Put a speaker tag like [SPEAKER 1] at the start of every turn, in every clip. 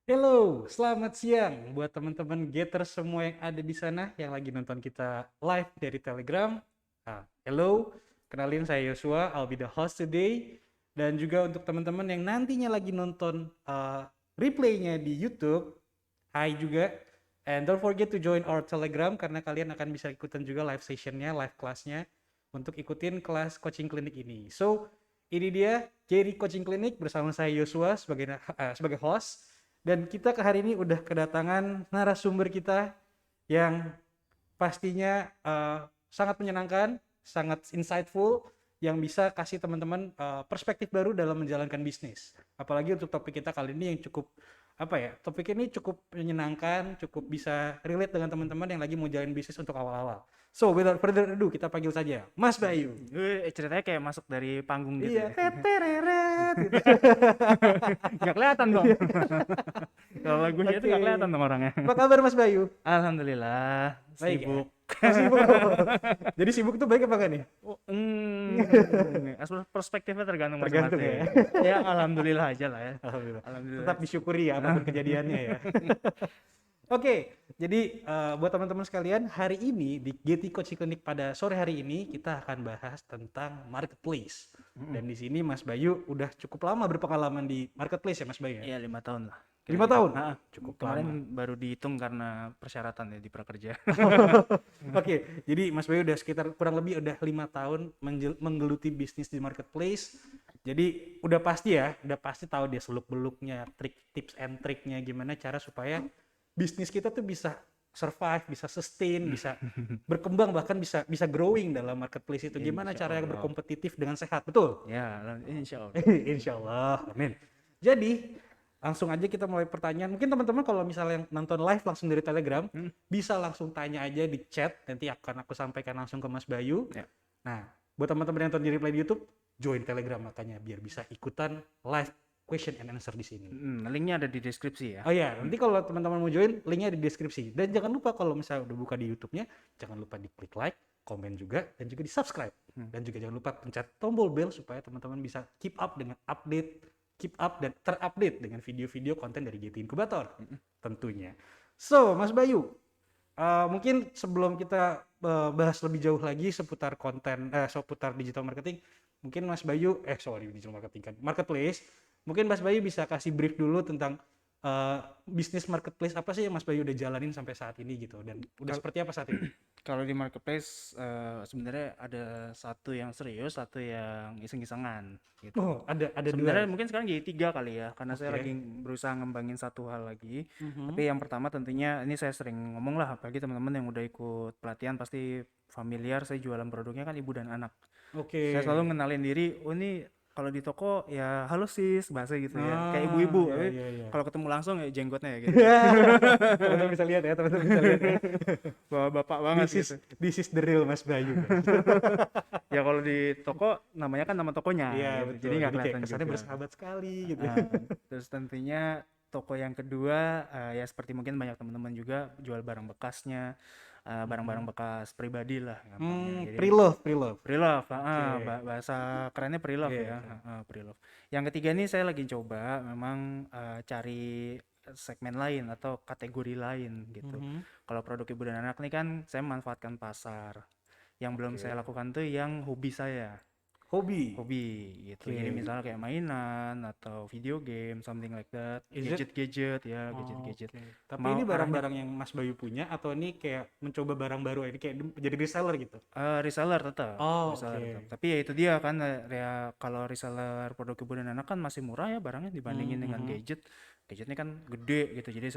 [SPEAKER 1] Hello, selamat siang buat teman-teman Getter semua yang ada di sana yang lagi nonton kita live dari Telegram. Hello, kenalin saya Yosua, I'll be the host today. Dan juga untuk teman-teman yang nantinya lagi nonton replaynya di YouTube, hai juga. And don't forget to join our Telegram karena kalian akan bisa ikutan juga live sessionnya, live kelasnya untuk ikutin kelas coaching klinik ini. So, ini dia Jerry Coaching Clinic bersama saya Yosua sebagai host. Dan kita ke hari ini udah kedatangan narasumber kita yang pastinya sangat menyenangkan, sangat insightful, yang bisa kasih teman-teman perspektif baru dalam menjalankan bisnis. Apalagi untuk topik kita kali ini yang cukup topik ini cukup menyenangkan, cukup bisa relate dengan teman-teman yang lagi mau jalan bisnis untuk awal-awal. So, without further ado, kita panggil saja Mas Bayu.
[SPEAKER 2] Ceritanya kayak masuk dari panggung gitu
[SPEAKER 1] Iya,
[SPEAKER 2] ya.
[SPEAKER 1] tetereret gitu.
[SPEAKER 2] Nggak kelihatan dong. Kalau lagunya itu nggak kelihatan dong orangnya.
[SPEAKER 1] Apa kabar Mas Bayu?
[SPEAKER 2] Alhamdulillah,
[SPEAKER 1] Baik ya?
[SPEAKER 2] sibuk.
[SPEAKER 1] Sibuk. Jadi sibuk tuh baik apa enggak nih?
[SPEAKER 2] Perspektifnya tergantung
[SPEAKER 1] Tergantung
[SPEAKER 2] masing-masing. Ya, alhamdulillah aja lah ya.
[SPEAKER 1] Alhamdulillah.
[SPEAKER 2] Alhamdulillah.
[SPEAKER 1] Tetap disyukuri ya apapun kejadiannya ya. Oke, jadi buat teman-teman sekalian, hari ini di GT Coaching Clinic pada sore hari ini kita akan bahas tentang marketplace. Dan di sini Mas Bayu udah cukup lama berpengalaman di marketplace ya Mas Bayu ya?
[SPEAKER 2] Iya, 5 tahun lah.
[SPEAKER 1] 5 tahun?
[SPEAKER 2] Cukup kemarin baru dihitung karena persyaratan ya di prakerja.
[SPEAKER 1] Oke, jadi Mas Bayu udah sekitar kurang lebih udah 5 tahun menggeluti bisnis di marketplace. Jadi udah pasti tahu dia seluk-beluknya, tips and triknya gimana cara supaya bisnis kita tuh bisa survive, bisa sustain, bisa berkembang, bahkan bisa growing dalam marketplace itu. Gimana caranya berkompetitif dengan sehat, betul?
[SPEAKER 2] Ya, insya Allah.
[SPEAKER 1] Insya Allah, amin. Jadi langsung aja kita mulai pertanyaan. Mungkin teman-teman kalau misalnya nonton live langsung dari Telegram, bisa langsung tanya aja di chat. Nanti akan aku sampaikan langsung ke Mas Bayu.
[SPEAKER 2] Ya.
[SPEAKER 1] Nah, buat teman-teman yang nonton di replay di YouTube, join Telegram makanya biar bisa ikutan live question and answer di sini.
[SPEAKER 2] Linknya ada di deskripsi ya.
[SPEAKER 1] Oh iya, nanti kalau teman-teman mau join, linknya di deskripsi. Dan jangan lupa kalau misalnya udah buka di YouTube-nya, jangan lupa diklik like, komen juga, dan juga di subscribe. Dan juga jangan lupa pencet tombol bell supaya teman-teman bisa keep up dan terupdate dengan video-video konten dari GT Incubator tentunya. So, Mas Bayu, mungkin sebelum kita bahas lebih jauh lagi seputar seputar digital marketing, mungkin Mas Bayu, digital marketing kan, marketplace, mungkin Mas Bayu bisa kasih brief dulu tentang bisnis marketplace apa sih yang Mas Bayu udah jalanin sampai saat ini gitu, dan udah seperti apa saat ini?
[SPEAKER 2] Kalau di marketplace sebenarnya ada satu yang serius, satu yang iseng-isengan gitu.
[SPEAKER 1] Oh, ada
[SPEAKER 2] Sebenarnya
[SPEAKER 1] dua.
[SPEAKER 2] mungkin sekarang jadi 3 kali ya, karena saya lagi berusaha ngembangin satu hal lagi. Tapi yang pertama tentunya ini saya sering ngomong lah, apalagi teman-teman yang udah ikut pelatihan pasti familiar, saya jualan produknya kan ibu dan anak.
[SPEAKER 1] Oke.
[SPEAKER 2] Saya selalu ngenalin diri, oh ini kalau di toko ya halo sis, bahasa gitu ya, kayak ibu-ibu. Tapi kalau ketemu langsung ya jenggotnya ya gitu.
[SPEAKER 1] Teman-teman bisa lihat ya,
[SPEAKER 2] Bapak banget gitu.
[SPEAKER 1] This is the real Mas Bayu.
[SPEAKER 2] Ya kalau di toko namanya kan nama tokonya.
[SPEAKER 1] Iya,
[SPEAKER 2] gitu.
[SPEAKER 1] betul.
[SPEAKER 2] Jadi nggak kelihatan
[SPEAKER 1] kesannya
[SPEAKER 2] juga.
[SPEAKER 1] bersahabat sekali gitu.
[SPEAKER 2] Terus tentunya toko yang kedua ya seperti mungkin banyak teman-teman juga jual barang bekasnya, barang-barang bekas pribadi lah gampangnya. Jadi pre-love, bahasa kerennya pre-love ya. Pre-love. Yang ketiga ini saya lagi coba memang cari segmen lain atau kategori lain gitu. Kalau produk ibu dan anak ini kan saya memanfaatkan pasar. Yang belum saya lakukan tuh yang hobi saya. Hobi gitu. Jadi misalnya kayak mainan atau video game, something like that. Gadget ya, gadget.
[SPEAKER 1] Tapi ini barang-barang yang Mas Bayu punya atau ini kayak mencoba barang baru ini kayak jadi reseller gitu?
[SPEAKER 2] Reseller tetap.
[SPEAKER 1] Oke.
[SPEAKER 2] Tapi ya itu dia kan ya kalau reseller produk ibu dan anak kan masih murah ya barangnya dibandingin dengan gadget. Gadgetnya kan gede gitu. Jadi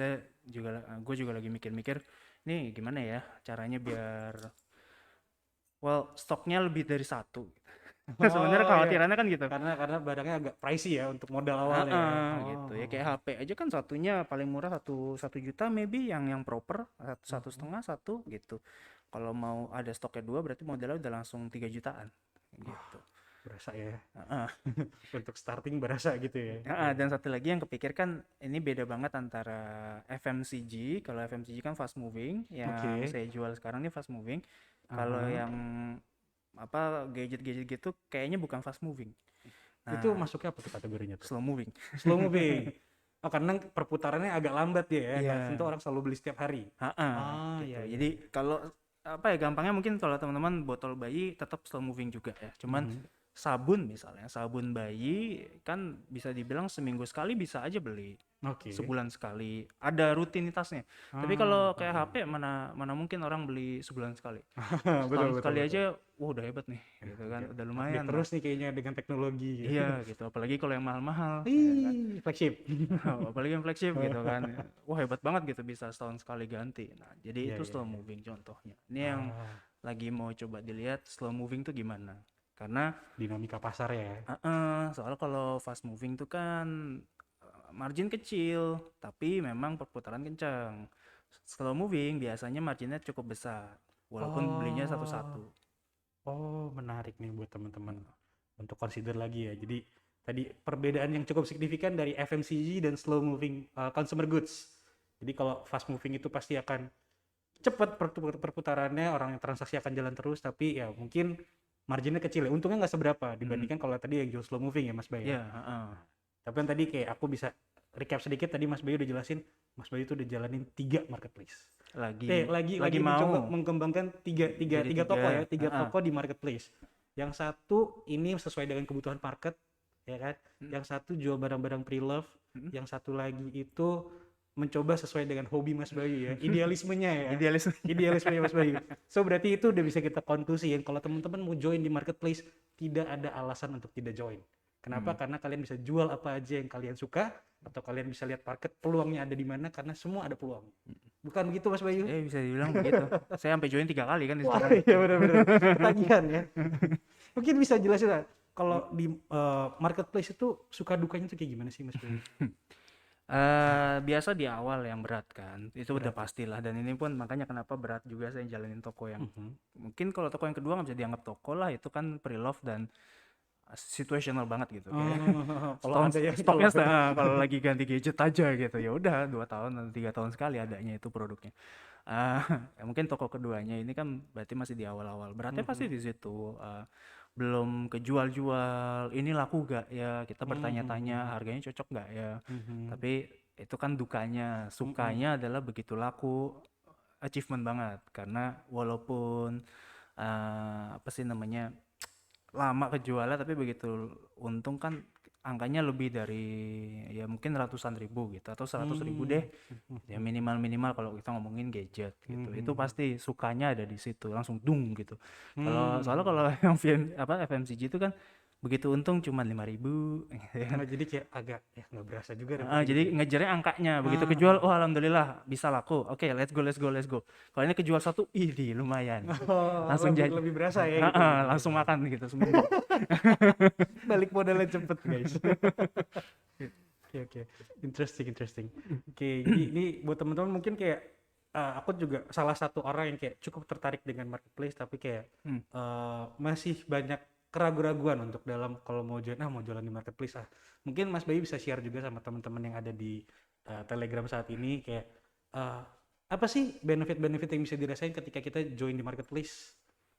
[SPEAKER 2] gue juga lagi mikir-mikir nih gimana ya caranya biar stoknya lebih dari satu. Sebenarnya khawatirannya kan gitu.
[SPEAKER 1] Karena barangnya agak pricey ya untuk modal awalnya.
[SPEAKER 2] Gitu ya kayak HP aja kan satunya paling murah satu juta maybe yang proper 1,5 satu gitu. Kalau mau ada stoknya 2 berarti modalnya udah langsung 3 jutaan gitu.
[SPEAKER 1] Berasa ya. Untuk starting berasa gitu ya.
[SPEAKER 2] Dan satu lagi yang kepikir kan ini beda banget antara FMCG. Kalau FMCG kan fast moving, yang saya jual sekarang ini fast moving. Kalau yang gadget-gadget gitu kayaknya bukan fast moving.
[SPEAKER 1] Itu
[SPEAKER 2] Nah,
[SPEAKER 1] masuknya apa tuh kategorinya tuh?
[SPEAKER 2] slow moving.
[SPEAKER 1] Slow moving. Oh, karena perputarannya agak lambat ya, nggak tentu
[SPEAKER 2] Iya.
[SPEAKER 1] orang selalu beli setiap hari. Ah,
[SPEAKER 2] Gitu.
[SPEAKER 1] iya iya
[SPEAKER 2] Jadi
[SPEAKER 1] iya.
[SPEAKER 2] kalau apa ya, gampangnya mungkin kalau teman-teman botol bayi tetap slow moving juga ya. Cuman
[SPEAKER 1] Mhm.
[SPEAKER 2] sabun misalnya, sabun bayi kan bisa dibilang seminggu sekali bisa aja beli.
[SPEAKER 1] Oke.
[SPEAKER 2] Sebulan sekali. Ada rutinitasnya. Tapi
[SPEAKER 1] Ah,
[SPEAKER 2] kalau kayak HP
[SPEAKER 1] paham.
[SPEAKER 2] mana mana mungkin orang beli sebulan sekali.
[SPEAKER 1] Betul
[SPEAKER 2] Setahun
[SPEAKER 1] betul
[SPEAKER 2] sekali
[SPEAKER 1] betul.
[SPEAKER 2] aja, wah udah hebat nih,
[SPEAKER 1] Ya,
[SPEAKER 2] gitu kan. Udah
[SPEAKER 1] update
[SPEAKER 2] lumayan
[SPEAKER 1] terus
[SPEAKER 2] lah.
[SPEAKER 1] nih kayaknya dengan teknologi gitu.
[SPEAKER 2] Iya gitu, apalagi kalau yang mahal-mahal, ya kan.
[SPEAKER 1] Ih, flagship.
[SPEAKER 2] Apalagi yang flagship gitu kan. Wah hebat banget gitu bisa setahun sekali ganti. Nah, jadi
[SPEAKER 1] Iya
[SPEAKER 2] itu
[SPEAKER 1] iya
[SPEAKER 2] slow
[SPEAKER 1] iya.
[SPEAKER 2] moving contohnya. Ini yang
[SPEAKER 1] Ah,
[SPEAKER 2] lagi mau coba dilihat slow moving tuh gimana. Karena
[SPEAKER 1] dinamika pasar ya.
[SPEAKER 2] soal kalau fast moving tuh kan margin kecil, tapi memang perputaran kencang. Slow moving biasanya marginnya cukup besar, walaupun belinya
[SPEAKER 1] Oh,
[SPEAKER 2] satu-satu.
[SPEAKER 1] oh menarik nih buat teman-teman untuk consider lagi ya. Jadi tadi perbedaan yang cukup signifikan dari FMCG dan slow moving consumer goods. Jadi kalau fast moving itu pasti akan cepat perputarannya, orang yang transaksi akan jalan terus, tapi ya mungkin marginnya kecil ya. Untungnya nggak seberapa
[SPEAKER 2] Mm,
[SPEAKER 1] dibandingkan kalau tadi yang jual slow moving ya Mas Bay ya.
[SPEAKER 2] ya, heeh.
[SPEAKER 1] Tapi kan tadi kayak aku bisa recap sedikit, tadi Mas Bayu udah jelasin, Mas Bayu tuh udah jalanin 3 marketplace.
[SPEAKER 2] Lagi
[SPEAKER 1] Lagi mencoba
[SPEAKER 2] mau
[SPEAKER 1] mengembangkan tiga, tiga,
[SPEAKER 2] jadi
[SPEAKER 1] tiga toko ya,
[SPEAKER 2] tiga,
[SPEAKER 1] tiga
[SPEAKER 2] heeh.
[SPEAKER 1] toko di marketplace. Yang satu ini sesuai dengan kebutuhan market, ya kan?
[SPEAKER 2] Mm,
[SPEAKER 1] Yang satu jual barang-barang pre-love,
[SPEAKER 2] mm.
[SPEAKER 1] yang satu lagi itu mencoba sesuai dengan hobi Mas Bayu ya, idealismenya ya,
[SPEAKER 2] Idealis.
[SPEAKER 1] idealismenya Mas Bayu. So berarti itu udah bisa kita konklusiin kalau teman-teman mau join di marketplace tidak ada alasan untuk tidak join. Kenapa?
[SPEAKER 2] Hmm.
[SPEAKER 1] Karena kalian bisa jual apa aja yang kalian suka, atau kalian bisa lihat market peluangnya ada di mana, karena semua ada peluang. Bukan begitu Mas Bayu?
[SPEAKER 2] Bisa dibilang begitu. Saya sampai join 3 kali kan di situ
[SPEAKER 1] Wah
[SPEAKER 2] kan.
[SPEAKER 1] iya benar-benar ketagihan ya. Mungkin bisa jelasin lah, kalau di marketplace itu suka dukanya tuh kayak gimana sih Mas Bayu?
[SPEAKER 2] Biasa di awal yang berat kan, itu udah
[SPEAKER 1] Berat ya.
[SPEAKER 2] pastilah, dan ini pun makanya kenapa berat juga saya jalanin toko yang
[SPEAKER 1] Mhm.
[SPEAKER 2] mungkin kalau toko yang kedua nggak bisa dianggap toko lah, itu kan pre-love dan situational banget gitu kayak
[SPEAKER 1] Oh, kalau
[SPEAKER 2] setahun
[SPEAKER 1] ada yang
[SPEAKER 2] stoknya kalau lagi ganti gadget aja gitu, ya udah 2 tahun atau 3 tahun sekali adanya itu produknya. Ah, ya mungkin toko keduanya ini kan berarti masih di awal-awal, beratnya pasti
[SPEAKER 1] Mhm.
[SPEAKER 2] di situ. Belum kejual-jual, ini laku gak ya, kita bertanya-tanya
[SPEAKER 1] Mhm.
[SPEAKER 2] harganya cocok gak ya.
[SPEAKER 1] Mhm.
[SPEAKER 2] Tapi itu kan dukanya.
[SPEAKER 1] Mhm.
[SPEAKER 2] Sukanya adalah begitu laku, achievement banget. Karena walaupun apa sih namanya, lama kejualnya, tapi begitu untung kan angkanya lebih dari ya mungkin ratusan ribu gitu, atau 100 ribu deh.
[SPEAKER 1] Mhm.
[SPEAKER 2] Ya
[SPEAKER 1] Mhm.
[SPEAKER 2] minimal-minimal kalau kita ngomongin gadget gitu. Itu
[SPEAKER 1] Mhm.
[SPEAKER 2] pasti sukanya ada di situ, langsung dung gitu. Kalau soalnya
[SPEAKER 1] Hmm.
[SPEAKER 2] kalau yang FMCG itu kan begitu untung cuma 5 ribu gitu kan.
[SPEAKER 1] Nah, jadi kayak agak ya nggak berasa juga dapetnya
[SPEAKER 2] Jadi
[SPEAKER 1] gitu ya.
[SPEAKER 2] ngejarnya angkanya, begitu kejual,
[SPEAKER 1] Ah.
[SPEAKER 2] oh alhamdulillah bisa laku. Oke, let's go, let's go, let's go. Kalau ini kejual satu, ih lumayan.
[SPEAKER 1] Oh,
[SPEAKER 2] Langsung
[SPEAKER 1] lebih
[SPEAKER 2] jadi,
[SPEAKER 1] lebih berasa ya gitu
[SPEAKER 2] langsung
[SPEAKER 1] gitu.
[SPEAKER 2] makan gitu seminggu.
[SPEAKER 1] Balik modalnya cepet guys. Oke oke, interesting interesting. Oke, jadi ini buat teman-teman mungkin kayak aku juga salah satu orang yang kayak cukup tertarik dengan marketplace, tapi kayak
[SPEAKER 2] Hmm.
[SPEAKER 1] masih banyak keraguan-raguan untuk dalam kalau mau join, mau jualan di marketplace mungkin Mas Bayu bisa share juga sama teman-teman yang ada di Telegram saat ini, kayak eh, apa sih benefit-benefit yang bisa dirasain ketika kita join di marketplace.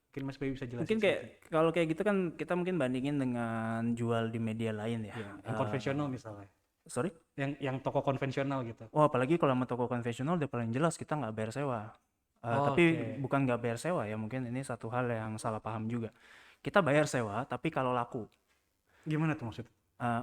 [SPEAKER 1] Mungkin Mas Bayu bisa
[SPEAKER 2] Mungkin
[SPEAKER 1] jelasin
[SPEAKER 2] kayak
[SPEAKER 1] sedikit.
[SPEAKER 2] kalau kayak gitu kan kita mungkin bandingin dengan jual di media lain ya.
[SPEAKER 1] Ya, yang konvensional misalnya,
[SPEAKER 2] Sorry?
[SPEAKER 1] yang toko konvensional gitu.
[SPEAKER 2] Oh, apalagi kalau sama toko konvensional udah paling jelas kita nggak bayar sewa. Tapi
[SPEAKER 1] Oke.
[SPEAKER 2] bukan nggak bayar sewa ya, mungkin ini satu hal yang salah paham juga. Kita bayar sewa, tapi kalau laku.
[SPEAKER 1] Gimana tuh maksudnya?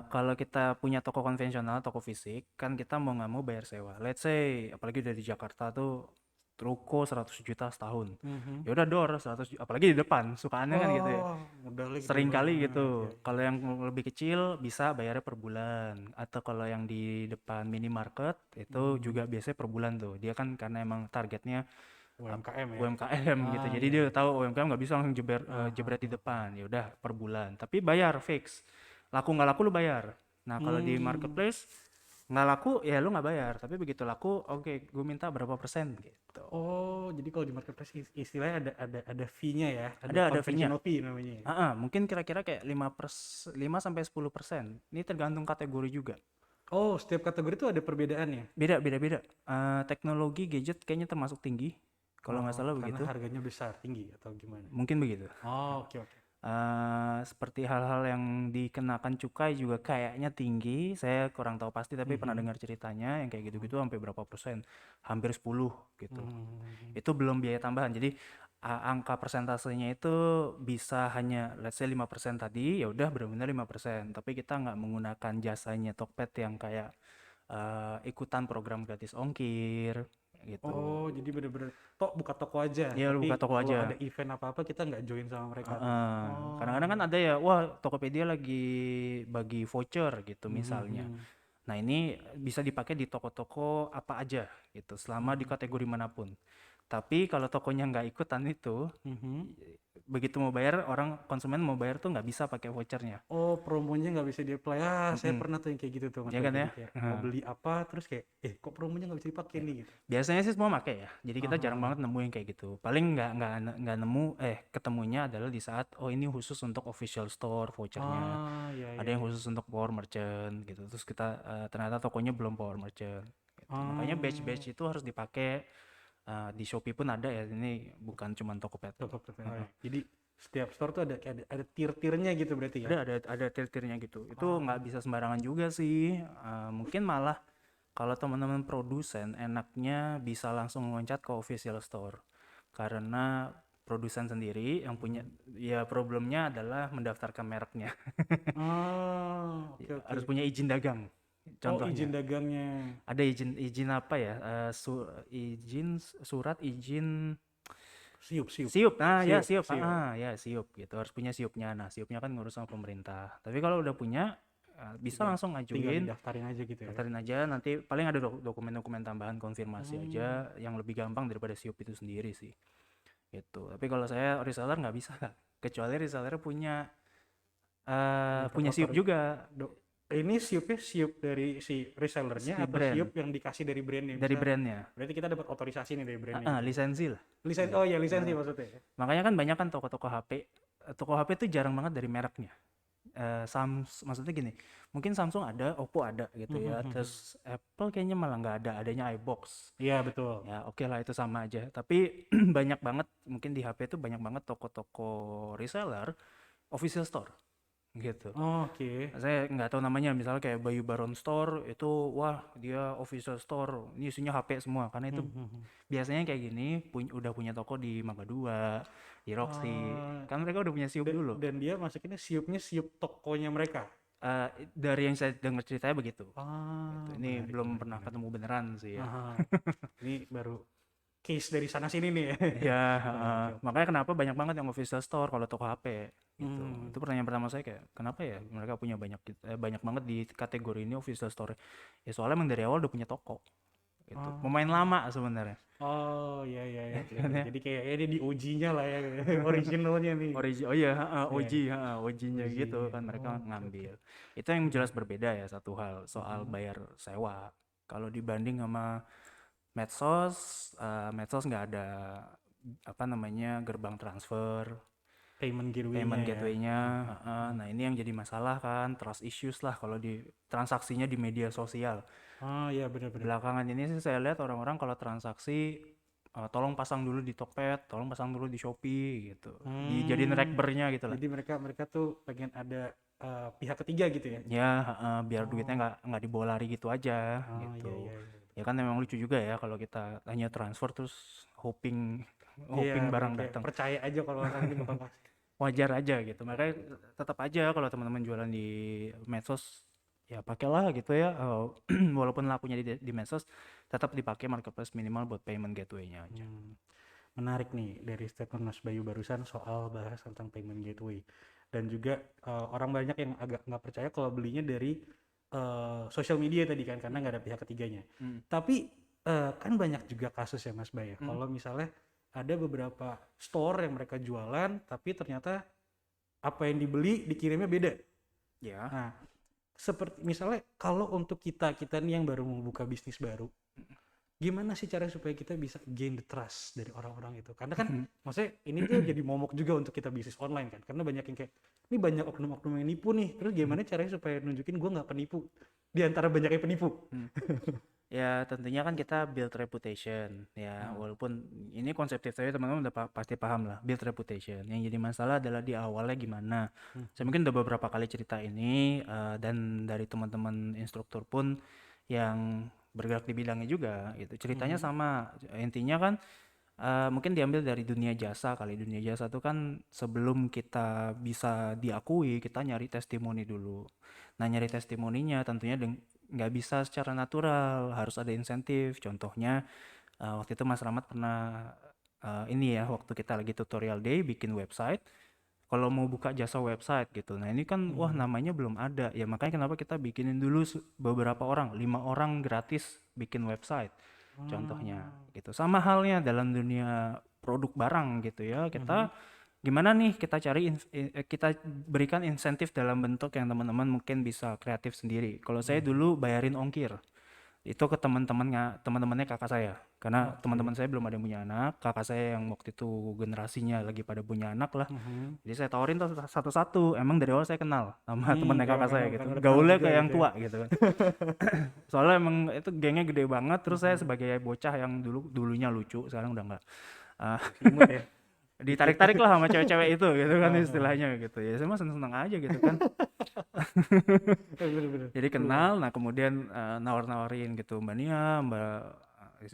[SPEAKER 2] Kalau kita punya toko konvensional, toko fisik, kan kita mau nggak mau bayar sewa. Let's say, apalagi udah di Jakarta tuh, ruko 100 juta setahun.
[SPEAKER 1] Mhm.
[SPEAKER 2] Ya udah door 100 juta, apalagi di depan, sukaannya kan gitu ya.
[SPEAKER 1] Oh, modalnya gede
[SPEAKER 2] Sering kali
[SPEAKER 1] banget ya.
[SPEAKER 2] gitu. Kalau yang lebih kecil bisa bayarnya per bulan. Atau kalau yang di depan minimarket itu
[SPEAKER 1] Hmm,
[SPEAKER 2] juga biasanya per bulan tuh. Dia kan karena emang targetnya
[SPEAKER 1] UMKM ya.
[SPEAKER 2] UMKM gitu. Jadi
[SPEAKER 1] Iya
[SPEAKER 2] dia
[SPEAKER 1] iya.
[SPEAKER 2] tahu UMKM nggak bisa langsung jebret di
[SPEAKER 1] Ah.
[SPEAKER 2] depan. Ya udah per bulan. Tapi bayar fix. Laku nggak laku lu bayar. Nah kalau di
[SPEAKER 1] Hmm.
[SPEAKER 2] marketplace nggak laku ya lu nggak bayar. Tapi begitu laku, oke, gue minta berapa persen gitu.
[SPEAKER 1] Oh, jadi kalau di marketplace istilahnya ada fee-nya ya, ada
[SPEAKER 2] Ada fee-nya.
[SPEAKER 1] conventional fee namanya ya.
[SPEAKER 2] Mungkin kira-kira kayak 5 sampai 10%. Ini tergantung kategori juga.
[SPEAKER 1] Oh, setiap kategori itu ada perbedaannya.
[SPEAKER 2] Beda. Teknologi gadget kayaknya termasuk tinggi kalau nggak salah
[SPEAKER 1] Karena
[SPEAKER 2] begitu.
[SPEAKER 1] harganya besar, tinggi atau gimana?
[SPEAKER 2] Mungkin begitu.
[SPEAKER 1] Oh, oke oke.
[SPEAKER 2] Seperti hal-hal yang dikenakan cukai juga kayaknya tinggi. Saya kurang tahu pasti, tapi pernah dengar ceritanya yang kayak gitu-gitu sampai berapa persen, hampir 10 gitu. Itu belum biaya tambahan. Jadi angka persentasenya itu bisa hanya let's say 5% tadi, ya udah benar-benar 5%. Tapi kita nggak menggunakan jasanya Tokped yang kayak ikutan program gratis ongkir gitu.
[SPEAKER 1] Oh, jadi bener-bener buka toko aja,
[SPEAKER 2] Ya lu
[SPEAKER 1] tapi
[SPEAKER 2] buka toko
[SPEAKER 1] kalau
[SPEAKER 2] aja.
[SPEAKER 1] ada event apa-apa kita nggak join sama mereka tuh. Oh.
[SPEAKER 2] Kadang-kadang kan ada ya, wah Tokopedia lagi bagi voucher gitu misalnya.
[SPEAKER 1] Mhm.
[SPEAKER 2] Nah ini bisa dipakai di toko-toko apa aja gitu, selama di kategori manapun. Tapi kalau tokonya nggak ikutan itu,
[SPEAKER 1] Mhm.
[SPEAKER 2] begitu mau bayar, konsumen mau bayar tuh nggak bisa pakai vouchernya.
[SPEAKER 1] Oh, promonya nggak bisa di-apply. Saya
[SPEAKER 2] Mm-mm.
[SPEAKER 1] pernah tuh yang kayak gitu tuh, Mas
[SPEAKER 2] Ya
[SPEAKER 1] Bay.
[SPEAKER 2] kan ya?
[SPEAKER 1] Jadi kayak mau beli apa, terus kayak, kok promonya nggak bisa dipakai nih gitu.
[SPEAKER 2] Biasanya sih semua pakai ya. Jadi kita jarang
[SPEAKER 1] Aha.
[SPEAKER 2] banget nemu yang kayak gitu. Paling nggak nemu ketemunya adalah di saat ini khusus untuk official store vouchernya.
[SPEAKER 1] Ah, ya
[SPEAKER 2] Ada
[SPEAKER 1] ya
[SPEAKER 2] yang
[SPEAKER 1] ya.
[SPEAKER 2] khusus untuk power merchant gitu. Terus kita ternyata tokonya belum power merchant gitu. Makanya
[SPEAKER 1] Ah,
[SPEAKER 2] badge itu harus dipakai. Di Shopee pun ada ya. Ini bukan cuma Tokopedia.
[SPEAKER 1] Tokopedia. Oh, ya. Jadi setiap store tuh ada tier-tiernya gitu berarti ya.
[SPEAKER 2] Ada tier-tiernya gitu. Itu
[SPEAKER 1] Oh.
[SPEAKER 2] nggak bisa sembarangan juga sih. Mungkin malah kalau teman-teman produsen enaknya bisa langsung loncat ke official store. Karena produsen sendiri yang punya ya problemnya adalah mendaftarkan mereknya.
[SPEAKER 1] Ah, oke oke.
[SPEAKER 2] Harus punya izin dagang.
[SPEAKER 1] Oh, izin
[SPEAKER 2] Contohnya.
[SPEAKER 1] dagangnya.
[SPEAKER 2] Ada izin apa ya? Surat izin
[SPEAKER 1] Siup, siup.
[SPEAKER 2] siup. Nah, ya
[SPEAKER 1] Siup,
[SPEAKER 2] siup.
[SPEAKER 1] siup.
[SPEAKER 2] Ya siup gitu. Harus punya siupnya. Nah, siupnya kan ngurus sama pemerintah. Tapi kalau udah punya bisa
[SPEAKER 1] Tinggal,
[SPEAKER 2] langsung
[SPEAKER 1] tinggal
[SPEAKER 2] ngajuin,
[SPEAKER 1] didaftarin aja gitu ya.
[SPEAKER 2] daftarin aja. Nanti paling ada dokumen-dokumen tambahan konfirmasi
[SPEAKER 1] Hmm.
[SPEAKER 2] aja yang lebih gampang daripada siup itu sendiri sih. Gitu. Tapi kalau saya reseller nggak bisa, kecuali reseller punya siup juga.
[SPEAKER 1] Ini siupnya siup dari si resellernya
[SPEAKER 2] Si
[SPEAKER 1] atau
[SPEAKER 2] brand
[SPEAKER 1] siup yang dikasih dari brandnya?
[SPEAKER 2] dari brandnya.
[SPEAKER 1] Berarti kita dapat otorisasi nih dari brandnya gitu.
[SPEAKER 2] Lisensi lah.
[SPEAKER 1] Oh ya, lisensi maksudnya.
[SPEAKER 2] Makanya kan banyak kan toko-toko HP. Toko HP itu jarang banget dari mereknya. Maksudnya gini, mungkin Samsung ada, Oppo ada gitu ya. Terus Apple kayaknya malah nggak ada, adanya iBox.
[SPEAKER 1] Iya betul.
[SPEAKER 2] Ya oke lah itu sama aja. Tapi banyak banget, mungkin di HP itu banyak banget toko-toko reseller, official store gitu.
[SPEAKER 1] Oh, oke.
[SPEAKER 2] Saya nggak tahu namanya, misalnya kayak Bayu Baron Store itu, wah dia official store, ini isinya HP semua. Karena itu biasanya kayak gini udah punya toko di Mangga 2, di Roxy. Kan mereka udah punya siup dulu.
[SPEAKER 1] Dan dia masukinnya siupnya siup tokonya mereka.
[SPEAKER 2] Dari yang saya dengar ceritanya begitu.
[SPEAKER 1] Ah,
[SPEAKER 2] Ini
[SPEAKER 1] menarik,
[SPEAKER 2] belum
[SPEAKER 1] menarik,
[SPEAKER 2] pernah
[SPEAKER 1] menarik.
[SPEAKER 2] ketemu beneran sih ya.
[SPEAKER 1] Ini baru case dari sana sini nih ya.
[SPEAKER 2] Ya,
[SPEAKER 1] Oke, oke.
[SPEAKER 2] makanya kenapa banyak banget yang official store kalau toko HP gitu.
[SPEAKER 1] Hmm.
[SPEAKER 2] Itu pertanyaan pertama saya, kayak kenapa ya mereka punya banyak banget di kategori ini official store. Ya soalnya emang dari awal udah punya toko gitu. Pemain lama sebenarnya.
[SPEAKER 1] Oh iya iya iya.
[SPEAKER 2] Kan ya?
[SPEAKER 1] Jadi kayak ini di ujinya lah ya, originalnya nih.
[SPEAKER 2] Oh iya,
[SPEAKER 1] Iya,
[SPEAKER 2] OG-nya gitu kan mereka
[SPEAKER 1] Oh, oke,
[SPEAKER 2] ngambil. Itu yang jelas berbeda ya, satu hal soal bayar sewa. Kalau dibanding sama medsos, medsos nggak ada apa namanya gerbang transfer,
[SPEAKER 1] payment
[SPEAKER 2] payment
[SPEAKER 1] gateway-nya ya.
[SPEAKER 2] gateway-nya. Nah ini yang jadi masalah kan, trust issues lah kalau di transaksinya di media sosial.
[SPEAKER 1] Oh iya benar-benar.
[SPEAKER 2] Belakangan ini sih saya lihat orang-orang kalau transaksi tolong pasang dulu di Tokped, tolong pasang dulu di Shopee gitu. Dijadiin rekbernya gitu lah.
[SPEAKER 1] Jadi mereka tuh pengen ada pihak ketiga gitu ya.
[SPEAKER 2] Ya, biar duitnya nggak dibawa lari gitu aja
[SPEAKER 1] Oh
[SPEAKER 2] gitu.
[SPEAKER 1] iya iya.
[SPEAKER 2] Ya kan memang lucu juga ya kalau kita hanya transfer terus hoping
[SPEAKER 1] Iya,
[SPEAKER 2] barang
[SPEAKER 1] kayak
[SPEAKER 2] datang.
[SPEAKER 1] percaya aja kalau orang ini bakal kasih.
[SPEAKER 2] Wajar aja gitu. Makanya tetap aja kalau teman-teman jualan di medsos ya pakailah gitu ya. Walaupun lakunya di medsos tetap dipakai marketplace minimal buat payment gateway-nya aja.
[SPEAKER 1] Menarik nih dari statement Mas Bayu barusan soal bahas tentang payment gateway. Dan juga orang banyak yang agak nggak percaya kalau belinya dari social media tadi kan, karena nggak ada pihak ketiganya. Tapi kan banyak juga kasus ya Mas Bayu. Kalau misalnya ada beberapa store yang mereka jualan, tapi ternyata apa yang dibeli dikirimnya beda.
[SPEAKER 2] Ya.
[SPEAKER 1] Nah, seperti misalnya kalau untuk kita nih yang baru membuka bisnis baru, gimana sih cara supaya kita bisa gain the trust dari orang-orang itu? Karena kan maksudnya ini tuh jadi momok juga untuk kita bisnis online kan, karena banyak yang kayak ini banyak oknum-oknum yang nipu nih, terus gimana caranya supaya nunjukin gue nggak penipu di antara banyak yang penipu?
[SPEAKER 2] Ya tentunya kan kita build reputation ya, walaupun ini konseptif tapi teman-teman udah pasti paham lah build reputation. Yang jadi masalah adalah di awalnya gimana. Saya mungkin udah beberapa kali cerita ini dan dari teman-teman instruktur pun yang bergerak di bidangnya juga gitu. Ceritanya sama. Intinya kan mungkin diambil dari dunia jasa kali. Dunia jasa tuh kan sebelum kita bisa diakui, kita nyari testimoni dulu. Nah, nyari testimoninya tentunya nggak bisa secara natural, harus ada insentif. Contohnya waktu itu Mas Rahmat pernah ini ya, waktu kita lagi tutorial day bikin website. Kalau mau buka jasa website gitu, nah ini kan wah namanya belum ada ya, makanya kenapa kita bikinin dulu beberapa orang, 5 orang gratis bikin website contohnya gitu. Sama halnya dalam dunia produk barang gitu ya, kita gimana nih kita cari kita berikan insentif dalam bentuk yang teman-teman mungkin bisa kreatif sendiri. Kalau saya dulu bayarin ongkir itu ke teman-temannya kakak saya, karena teman-teman saya belum ada yang punya anak. Kakak saya yang waktu itu generasinya lagi pada punya anak lah, jadi saya tawarin tuh satu-satu. Emang dari awal saya kenal sama temannya kakak saya gitu,
[SPEAKER 1] Karena udah kenal
[SPEAKER 2] gaulnya
[SPEAKER 1] juga
[SPEAKER 2] kayak yang
[SPEAKER 1] gitu ya.
[SPEAKER 2] tua gitu kan. Soalnya emang itu gengnya gede banget, terus saya sebagai bocah yang dulunya lucu, sekarang udah enggak,
[SPEAKER 1] Imut ya. Dikit.
[SPEAKER 2] ditarik-tarik lah sama cewek-cewek itu gitu kan istilahnya gitu ya. Saya mah seneng-seneng aja gitu kan.
[SPEAKER 1] Bener-bener.
[SPEAKER 2] Jadi kenal, nah kemudian nawar-nawarin gitu, Mbak Nia,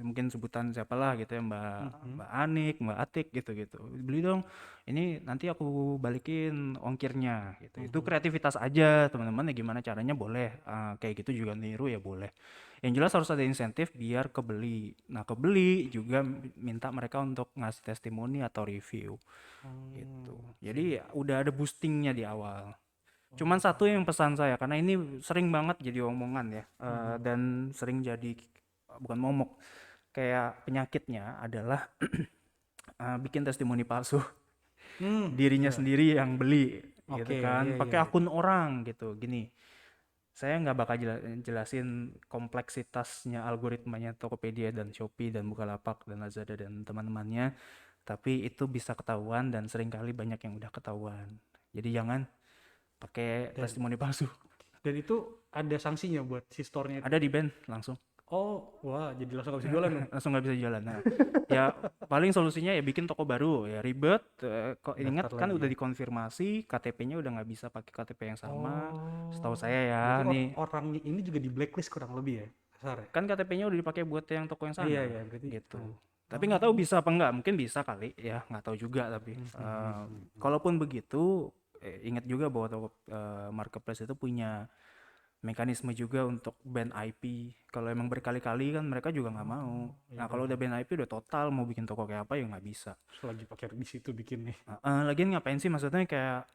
[SPEAKER 2] mungkin sebutan siapalah gitu ya, Mbak Anik, Mbak Atik gitu-gitu. Beli dong, ini nanti aku balikin ongkirnya gitu. Itu kreativitas aja teman-teman, ya gimana caranya boleh. Kayak gitu juga niru ya boleh. Yang jelas harus ada insentif biar kebeli. Nah kebeli juga minta mereka untuk ngasih testimoni atau review gitu. Jadi udah ada boostingnya di awal. Cuman satu yang pesan saya, karena ini sering banget jadi omongan ya, dan sering jadi bukan momok, kayak penyakitnya adalah bikin testimoni palsu. Dirinya
[SPEAKER 1] Ya.
[SPEAKER 2] sendiri yang beli gitu
[SPEAKER 1] Oke,
[SPEAKER 2] kan,
[SPEAKER 1] iya iya
[SPEAKER 2] pakai
[SPEAKER 1] iya.
[SPEAKER 2] akun orang gitu. Gini, saya nggak bakal jelasin kompleksitasnya algoritmanya Tokopedia dan Shopee dan Bukalapak dan Lazada dan teman-temannya, tapi itu bisa ketahuan dan seringkali banyak yang udah ketahuan. Jadi jangan pakai
[SPEAKER 1] Dan
[SPEAKER 2] testimoni palsu.
[SPEAKER 1] dan itu ada sanksinya buat si store-nya itu.
[SPEAKER 2] Ada di band langsung.
[SPEAKER 1] Oh, wah, jadi langsung gak bisa jualan dong.
[SPEAKER 2] Langsung nggak bisa jualan. Nah, ya paling solusinya ya bikin toko baru ya, ribet. Kok
[SPEAKER 1] Daftar
[SPEAKER 2] ingat kan
[SPEAKER 1] lagi
[SPEAKER 2] udah
[SPEAKER 1] ya.
[SPEAKER 2] dikonfirmasi KTP-nya udah nggak bisa pakai KTP yang sama. Setahu
[SPEAKER 1] Oh,
[SPEAKER 2] saya ya
[SPEAKER 1] berarti
[SPEAKER 2] nih,
[SPEAKER 1] orangnya ini juga di blacklist kurang lebih ya, kasar ya.
[SPEAKER 2] kan KTP-nya udah dipakai buat yang toko yang
[SPEAKER 1] Iya
[SPEAKER 2] sana
[SPEAKER 1] iya, berarti.
[SPEAKER 2] gitu. Tapi nggak tahu
[SPEAKER 1] Oh.
[SPEAKER 2] bisa apa nggak, mungkin bisa kali ya, nggak tahu juga. Tapi kalaupun begitu, ingat juga bahwa toko marketplace itu punya mekanisme juga untuk ban IP. Kalau emang berkali-kali kan mereka juga nggak mau.
[SPEAKER 1] Iya
[SPEAKER 2] Nah kalau udah
[SPEAKER 1] benar.
[SPEAKER 2] ban IP udah total, mau bikin toko kayak apa ya nggak bisa.
[SPEAKER 1] Terus lagi pakai di situ bikin nih.
[SPEAKER 2] Lagian ngapain sih, maksudnya kayak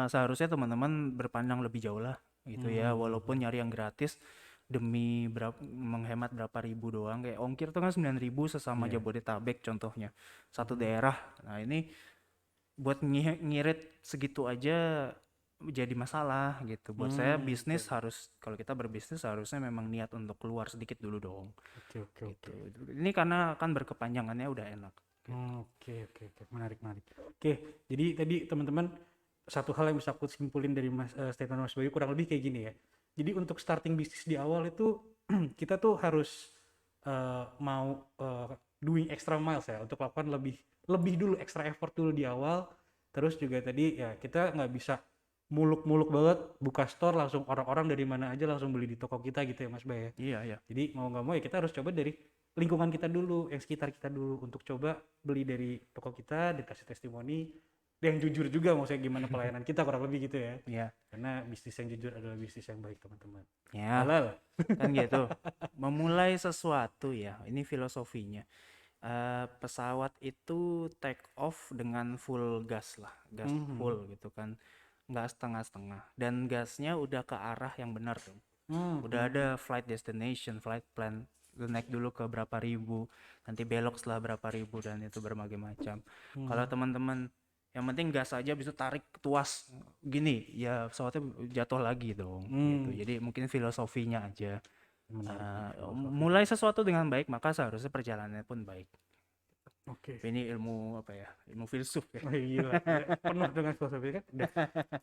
[SPEAKER 2] seharusnya teman-teman berpandang lebih jauh lah gitu ya. Walaupun nyari yang gratis demi menghemat berapa ribu doang, kayak ongkir tuh kan 9.000 sesama
[SPEAKER 1] Iya.
[SPEAKER 2] Jabodetabek contohnya, satu daerah. Nah ini buat ngirit segitu aja jadi masalah gitu. Buat saya
[SPEAKER 1] Oke
[SPEAKER 2] bisnis harus, kalau kita berbisnis harusnya memang niat untuk keluar sedikit dulu dong
[SPEAKER 1] oke oke
[SPEAKER 2] gitu.
[SPEAKER 1] oke.
[SPEAKER 2] Ini karena kan berkepanjangannya udah enak gitu.
[SPEAKER 1] Oke, menarik menarik. Oke, jadi tadi teman-teman satu hal yang bisa aku simpulin dari statement Mas Bayu kurang lebih kayak gini ya. Jadi untuk starting bisnis di awal itu kita tuh harus mau doing extra miles ya untuk lakukan lebih lebih dulu extra effort dulu di awal. Terus juga tadi ya kita nggak bisa muluk-muluk banget buka store langsung orang-orang dari mana aja langsung beli di toko kita gitu ya Mas Bay ya.
[SPEAKER 2] Iya iya.
[SPEAKER 1] Jadi mau nggak mau ya kita harus coba dari lingkungan kita dulu, yang sekitar kita dulu untuk coba beli dari toko kita, dikasih testimoni, yang jujur juga maksudnya gimana pelayanan kita kurang lebih gitu ya.
[SPEAKER 2] Iya.
[SPEAKER 1] Karena bisnis yang jujur adalah bisnis yang baik teman-teman.
[SPEAKER 2] Ya,
[SPEAKER 1] Halal.
[SPEAKER 2] kan gitu. Memulai sesuatu ya, ini filosofinya. Pesawat itu take off dengan full gas lah, gas
[SPEAKER 1] Mhm.
[SPEAKER 2] full gitu kan, nggak setengah-setengah. Dan gasnya udah ke arah yang benar dong. Udah ada
[SPEAKER 1] Mhm.
[SPEAKER 2] flight destination, flight plan. Lu naik dulu ke berapa ribu, nanti belok setelah berapa ribu, dan itu berbagai macam. Kalau teman-teman yang penting gas aja bisa tarik tuas gini, ya pesawatnya jatuh lagi dong gitu.
[SPEAKER 1] Hmm,
[SPEAKER 2] Jadi mungkin filosofinya aja.
[SPEAKER 1] menarik nih filosofi.
[SPEAKER 2] Mulai sesuatu dengan baik, maka seharusnya perjalanannya pun baik.
[SPEAKER 1] Oke.
[SPEAKER 2] Ini ilmu apa ya? Ilmu filsuf ya.
[SPEAKER 1] Wah, gila. Penuh dengan filosofi kan.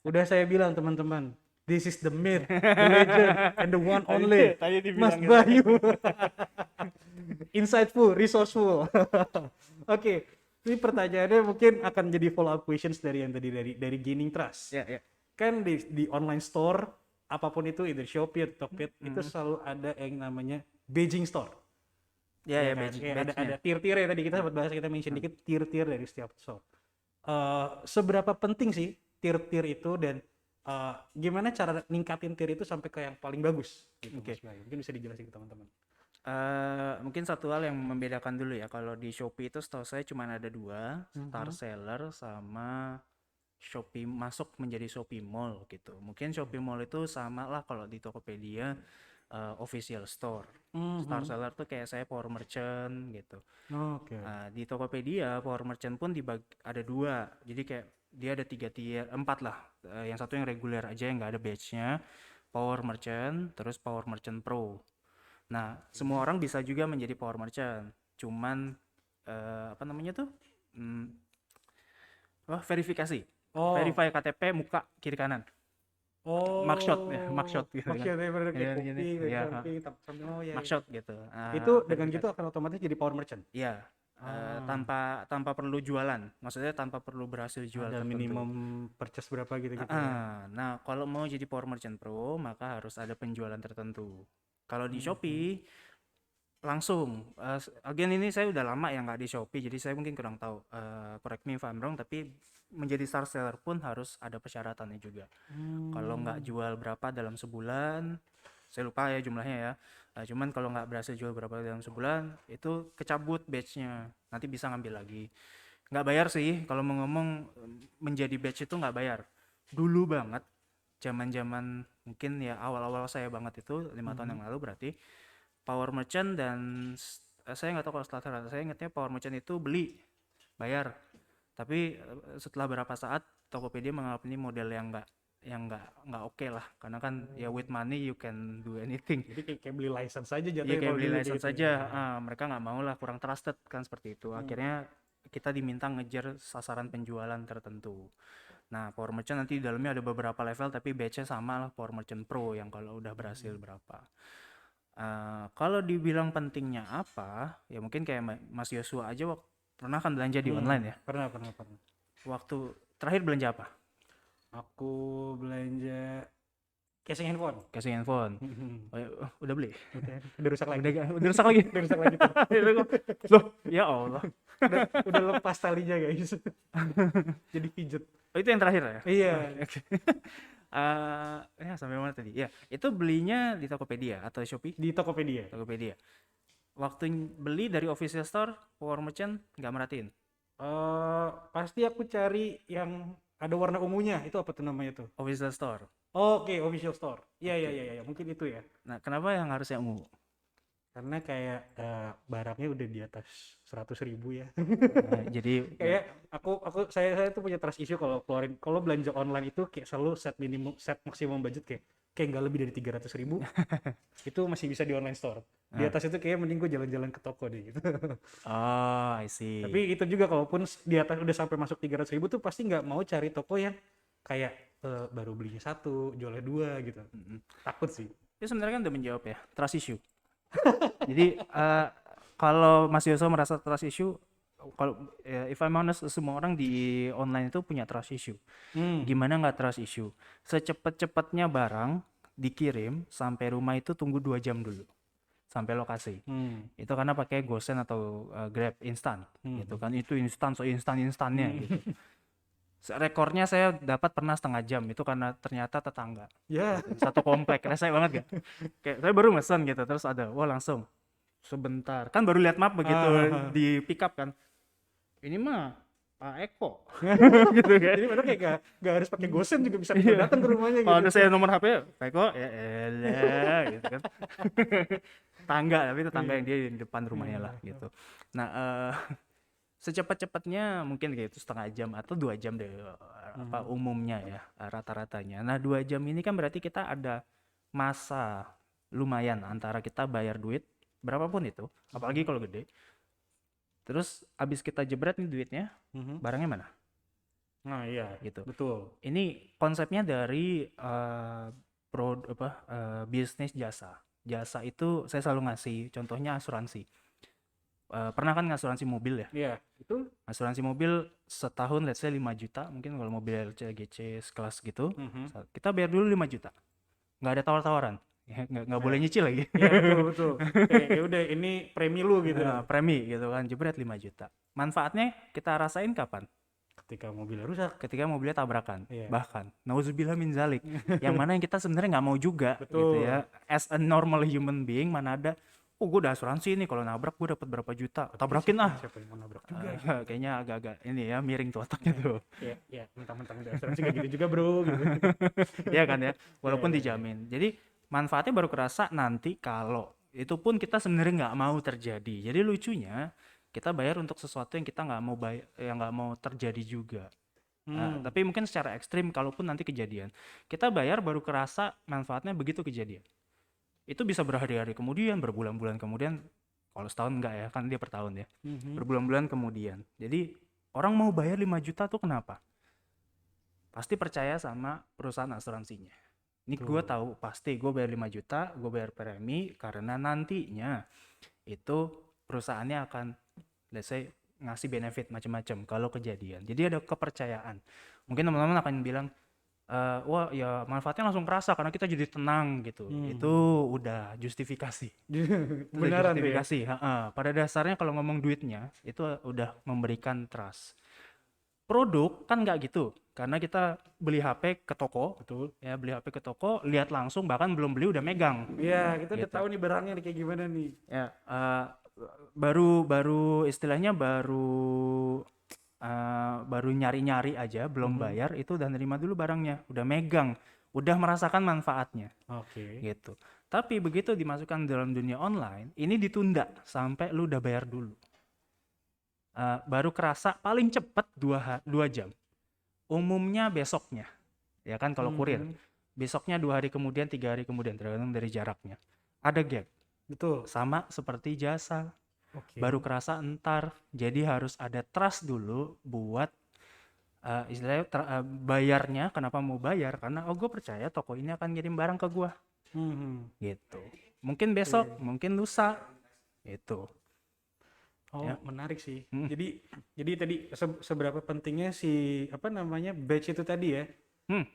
[SPEAKER 1] Udah saya bilang teman-teman, This is the myth, the legend, and the one only.
[SPEAKER 2] Tadi
[SPEAKER 1] Mas
[SPEAKER 2] dibilang gitu.
[SPEAKER 1] Bayu. Insightful, resourceful. Oke, ini pertanyaannya mungkin akan jadi follow up questions dari yang tadi dari gaining trust.
[SPEAKER 2] Ya, ya.
[SPEAKER 1] Kan di online store apapun itu, either Shopee atau Tokped, itu selalu ada yang namanya Beijing store.
[SPEAKER 2] Ya, ya,
[SPEAKER 1] kan?
[SPEAKER 2] badge,
[SPEAKER 1] Kayak ada
[SPEAKER 2] badge-nya.
[SPEAKER 1] tier-tier ya, tadi kita sempat bahas, kita mention dikit tier-tier dari setiap store. Seberapa penting sih tier-tier itu, dan gimana cara ningkatin tier itu sampai ke yang paling bagus gitu,
[SPEAKER 2] Oke.
[SPEAKER 1] Mas Bayu? Mungkin bisa dijelasin ke teman-teman.
[SPEAKER 2] Mungkin satu hal yang membedakan dulu ya, kalau di Shopee itu setahu saya cuma ada dua, Star Seller sama Shopee masuk menjadi Shopee Mall gitu. Mungkin Shopee Mall itu sama lah kalau di Tokopedia, official store. Star Seller tuh kayak saya Power Merchant gitu.
[SPEAKER 1] Oke.
[SPEAKER 2] Di Tokopedia Power Merchant pun ada dua, jadi kayak dia ada 3 tier, 4 lah. Yang satu yang reguler aja yang nggak ada badge-nya, Power Merchant, terus Power Merchant Pro. Nah, semua orang bisa juga menjadi Power Merchant, cuman apa namanya tuh, verifikasi, verify KTP muka kiri kanan, mugshot ya, mugshot gitu kan.
[SPEAKER 1] Maksudnya bener kayak
[SPEAKER 2] Iya,
[SPEAKER 1] kopi,
[SPEAKER 2] gini.
[SPEAKER 1] kayak
[SPEAKER 2] Iya,
[SPEAKER 1] kopi, sambil ya.
[SPEAKER 2] mugshot gitu.
[SPEAKER 1] Itu dengan
[SPEAKER 2] verifikasi.
[SPEAKER 1] gitu akan otomatis jadi Power Merchant.
[SPEAKER 2] Iya, tanpa perlu jualan, maksudnya tanpa perlu berhasil jual
[SPEAKER 1] Ada
[SPEAKER 2] tertentu.
[SPEAKER 1] minimum purchase berapa gitu-gitu.
[SPEAKER 2] Nah, kalau mau jadi Power Merchant Pro, maka harus ada penjualan tertentu. Kalau di Shopee langsung, again ini saya udah lama ya nggak di Shopee, jadi saya mungkin kurang tahu. Correct me if I'm wrong, tapi menjadi Star Seller pun harus ada persyaratannya juga. Kalau nggak jual berapa dalam sebulan, saya lupa ya jumlahnya ya. Cuman kalau nggak berhasil jual berapa dalam sebulan, itu kecabut badge-nya. Nanti bisa ngambil lagi. Nggak bayar sih, kalau mau ngomong menjadi badge itu nggak bayar. Dulu banget, zaman-zaman mungkin ya awal-awal saya banget itu 5 tahun yang lalu berarti, Power Merchant dan saya nggak tahu kalau Star Seller, saya ingatnya Power Merchant itu beli, bayar. Tapi setelah berapa saat Tokopedia menganggap ini model yang nggak oke lah, karena kan ya with money you can do anything.
[SPEAKER 1] Jadi kayak beli license saja
[SPEAKER 2] Iya,
[SPEAKER 1] jatuhnya
[SPEAKER 2] kayak
[SPEAKER 1] kalau
[SPEAKER 2] beli
[SPEAKER 1] dulu
[SPEAKER 2] license
[SPEAKER 1] gitu
[SPEAKER 2] saja.
[SPEAKER 1] ya.
[SPEAKER 2] Mereka nggak mau lah, kurang trusted kan seperti itu. Akhirnya kita diminta ngejar sasaran penjualan tertentu. Nah, Power Merchant nanti di dalamnya ada beberapa level, tapi batch-nya sama lah Power Merchant Pro yang kalau udah berhasil berapa. Kalau dibilang pentingnya apa, ya mungkin kayak Mas Yosua aja pernah kan belanja di online ya.
[SPEAKER 1] Pernah.
[SPEAKER 2] Waktu terakhir belanja apa?
[SPEAKER 1] Aku belanja casing handphone.
[SPEAKER 2] Casing handphone. Udah beli?
[SPEAKER 1] Udah rusak lagi.
[SPEAKER 2] Udah rusak lagi.
[SPEAKER 1] Udah rusak lagi tuh.
[SPEAKER 2] Loh, ya Allah.
[SPEAKER 1] Udah lepas talinya guys. Jadi pijet.
[SPEAKER 2] Oh, itu yang terakhir ya?
[SPEAKER 1] Iya.
[SPEAKER 2] Oke. Ya sampai mana tadi? Ya, itu belinya di Tokopedia atau Shopee?
[SPEAKER 1] Di Tokopedia.
[SPEAKER 2] Tokopedia. Waktu beli dari official store, Power Merchant nggak merhatiin.
[SPEAKER 1] Pasti aku cari yang ada warna ungunya. Itu apa tuh namanya tuh?
[SPEAKER 2] Official store.
[SPEAKER 1] Oke, official store. Iya, mungkin itu ya.
[SPEAKER 2] Nah, kenapa yang harus yang ungu?
[SPEAKER 1] Karena kayak barangnya udah di atas 100.000 ya.
[SPEAKER 2] Jadi
[SPEAKER 1] Kayak saya tuh punya trust issue kalau belanja online itu kayak selalu set maksimum budget kayak nggak lebih dari 300.000. Itu masih bisa di online store. Di atas itu kayak mending gue jalan-jalan ke toko deh gitu.
[SPEAKER 2] Oh, I see.
[SPEAKER 1] Tapi itu juga kalaupun di atas udah sampai masuk 300.000 tuh pasti nggak mau cari toko yang kayak baru belinya 1, jualnya 2 gitu. Takut sih.
[SPEAKER 2] Itu sebenarnya kan udah menjawab ya, trust issue. Jadi kalau Mas Yoso merasa trust issue, kalau if I'm honest, semua orang di online itu punya trust issue. Gimana nggak trust issue? Secepat-cepatnya barang dikirim sampai rumah itu tunggu 2 jam dulu sampai lokasi. Itu karena pakai GoSend atau Grab instan gitu kan. Itu instan, so instan-instannya gitu. Rekornya saya dapat pernah setengah jam, itu karena ternyata tetangga.
[SPEAKER 1] Ya.
[SPEAKER 2] Satu komplek, rese banget gak? Kayak saya baru mesen gitu, terus ada, wah langsung sebentar. Kan baru lihat map begitu di pick up kan. Ini mah Pak Eko. Gitu kan.
[SPEAKER 1] Jadi padahal kayak gak harus pakai GoSend juga bisa datang ke rumahnya gitu.
[SPEAKER 2] Kalau ada saya nomor HP, Pak Eko, ya elah gitu kan. Tangga, tapi itu tangga yang dia di depan rumahnya lah gitu. Nah, secepat-cepatnya mungkin kayak itu setengah jam atau 2 jam deh umumnya ya, rata-ratanya. Nah 2 jam ini kan berarti kita ada masa lumayan antara kita bayar duit berapapun itu, apalagi kalau gede, terus abis kita jebret nih duitnya, barangnya mana?
[SPEAKER 1] Nah, iya,
[SPEAKER 2] gitu.
[SPEAKER 1] betul.
[SPEAKER 2] Ini konsepnya dari bisnis jasa. Jasa itu saya selalu ngasih contohnya asuransi. Pernah kan ngasuransi mobil ya?
[SPEAKER 1] Iya, itu.
[SPEAKER 2] Asuransi mobil setahun let's say 5 juta, mungkin kalau mobil LC, GC sekelas gitu.
[SPEAKER 1] Mhm.
[SPEAKER 2] Kita bayar dulu 5 juta. Nggak ada tawar-tawaran. Ya, nggak boleh
[SPEAKER 1] Iya,
[SPEAKER 2] nyicil lagi.
[SPEAKER 1] iya, betul betul. Kayak ya udah ini premi lu gitu.
[SPEAKER 2] Premi gitu kan, jebret 5 juta. Manfaatnya kita rasain kapan?
[SPEAKER 1] Ketika mobilnya rusak.
[SPEAKER 2] Ketika mobilnya tabrakan.
[SPEAKER 1] Iya.
[SPEAKER 2] Bahkan, nauzubillah min zalik. Yang mana yang kita sebenarnya nggak mau juga gitu
[SPEAKER 1] Betul.
[SPEAKER 2] ya. As a normal human being, mana ada, oh gue udah asuransi nih, kalau nabrak gue dapat berapa juta. Tabrakin
[SPEAKER 1] Siapa yang mau nabrak juga?
[SPEAKER 2] Kayaknya agak-agak ini ya, miring tuh otaknya tuh.
[SPEAKER 1] Iya, iya, mentang-mentang udah asuransi kayak gitu juga, Bro, gitu.
[SPEAKER 2] Iya kan ya, walaupun
[SPEAKER 1] Iya, iya.
[SPEAKER 2] dijamin. Jadi manfaatnya baru kerasa nanti kalau itu pun kita sebenarnya nggak mau terjadi. Jadi lucunya kita bayar untuk sesuatu yang kita nggak mau bayar, yang nggak mau terjadi juga.
[SPEAKER 1] Hmm.
[SPEAKER 2] Tapi mungkin secara ekstrim kalaupun nanti kejadian, kita bayar baru kerasa manfaatnya begitu kejadian. Itu bisa berhari-hari kemudian, berbulan-bulan kemudian. Kalau setahun enggak ya, kan dia per tahun ya.
[SPEAKER 1] Mhm.
[SPEAKER 2] Berbulan-bulan kemudian. Jadi orang mau bayar 5 juta tuh kenapa? Pasti percaya sama perusahaan asuransinya. Ini gue tahu pasti gue bayar 5 juta, gue bayar premi karena nantinya itu perusahaannya akan let's say ngasih benefit macam-macam kalau kejadian. Jadi ada kepercayaan. Mungkin teman-teman akan bilang, wah ya manfaatnya langsung kerasa karena kita jadi tenang gitu. Itu udah justifikasi.
[SPEAKER 1] Beneran tuh ya.
[SPEAKER 2] Justifikasi. Pada dasarnya kalau ngomong duitnya itu udah memberikan trust. Produk kan nggak gitu, karena kita beli HP ke toko,
[SPEAKER 1] Betul.
[SPEAKER 2] ya beli HP ke toko, lihat langsung, bahkan belum beli udah megang.
[SPEAKER 1] Iya, kita udah
[SPEAKER 2] Gitu.
[SPEAKER 1] tahu nih barangnya nih kayak gimana nih.
[SPEAKER 2] Ya, baru istilahnya baru nyari-nyari aja, belum bayar, itu udah nerima dulu barangnya, udah megang, udah merasakan manfaatnya,
[SPEAKER 1] Oke.
[SPEAKER 2] gitu. Tapi begitu dimasukkan dalam dunia online, ini ditunda sampai lu udah bayar dulu. Baru kerasa paling cepet 2 jam. Umumnya besoknya, ya kan kalau kurir. Besoknya 2 hari kemudian, 3 hari kemudian, tergantung dari jaraknya. Ada gap.
[SPEAKER 1] Betul.
[SPEAKER 2] Sama seperti jasa.
[SPEAKER 1] Oke.
[SPEAKER 2] Baru kerasa entar. Jadi harus ada trust dulu buat istilahnya bayarnya. Kenapa mau bayar? Karena gue percaya toko ini akan ngirim barang ke gue. Gitu. Mungkin besok, mungkin lusa. Gitu.
[SPEAKER 1] Oh,
[SPEAKER 2] Ya.
[SPEAKER 1] menarik sih. Jadi tadi seberapa pentingnya si apa namanya badge itu tadi ya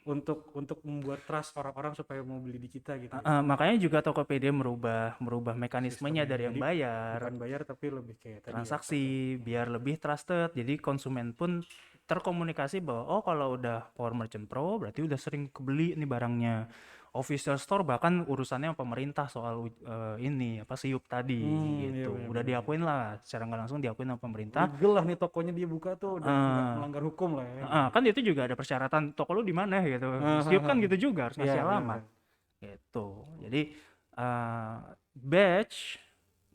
[SPEAKER 1] untuk membuat trust orang-orang supaya mau beli di kita gitu.
[SPEAKER 2] Makanya juga Tokopedia merubah mekanismenya
[SPEAKER 1] Sistemnya.
[SPEAKER 2] dari yang
[SPEAKER 1] Jadi
[SPEAKER 2] bayar,
[SPEAKER 1] bukan bayar tapi lebih kayak tadi ya,
[SPEAKER 2] transaksi, biar lebih trusted. Jadi konsumen pun terkomunikasi bahwa oh kalau udah Power Merchant Pro berarti udah sering kebeli nih barangnya. Official store bahkan urusannya pemerintah soal ini apa siup tadi
[SPEAKER 1] iya,
[SPEAKER 2] gitu.
[SPEAKER 1] benar,
[SPEAKER 2] Udah
[SPEAKER 1] benar.
[SPEAKER 2] diakuin lah, secara nggak langsung diakuin sama pemerintah.
[SPEAKER 1] Legal lah nih tokonya dia buka tuh dan nggak melanggar hukum lah ya.
[SPEAKER 2] Kan itu juga ada persyaratan toko lu di mana gitu. Siup kan gitu juga harus ngasih
[SPEAKER 1] Iya,
[SPEAKER 2] alamat. Gitu. Jadi batch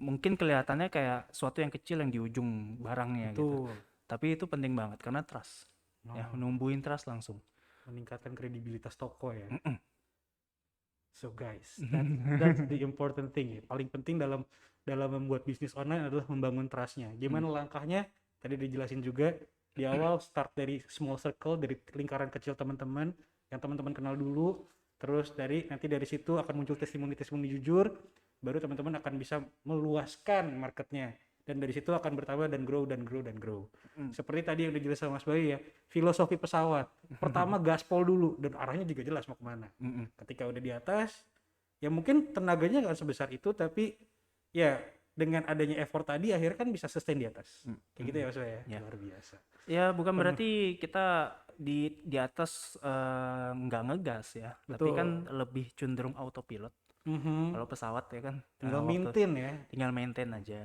[SPEAKER 2] mungkin kelihatannya kayak suatu yang kecil yang di ujung barangnya gitu.
[SPEAKER 1] betul.
[SPEAKER 2] Tapi itu penting banget karena trust. Ya, numbuhin trust langsung.
[SPEAKER 1] Meningkatkan kredibilitas toko ya. So guys, that's the important thing ya. Paling penting dalam membuat bisnis online adalah membangun trust-nya. Gimana langkahnya? Tadi dijelasin juga di awal, start dari small circle, dari lingkaran kecil teman-teman yang teman-teman kenal dulu. Terus nanti dari situ akan muncul testimoni jujur, baru teman-teman akan bisa meluaskan marketnya. Dan dari situ akan bertambah dan grow dan grow dan grow. Seperti tadi yang udah jelas sama Mas Bayu ya, filosofi pesawat. Pertama gaspol dulu dan arahnya juga jelas mau kemana. Ketika udah di atas, ya mungkin tenaganya nggak sebesar itu, tapi ya dengan adanya effort tadi akhirnya kan bisa sustain di atas. Kayak gitu ya Mas Bayu ya. Luar biasa.
[SPEAKER 2] Ya bukan berarti kita di atas nggak ngegas ya. Tapi kan lebih cenderung autopilot. Kalau pesawat ya kan
[SPEAKER 1] Tinggal maintain ya.
[SPEAKER 2] tinggal maintain aja,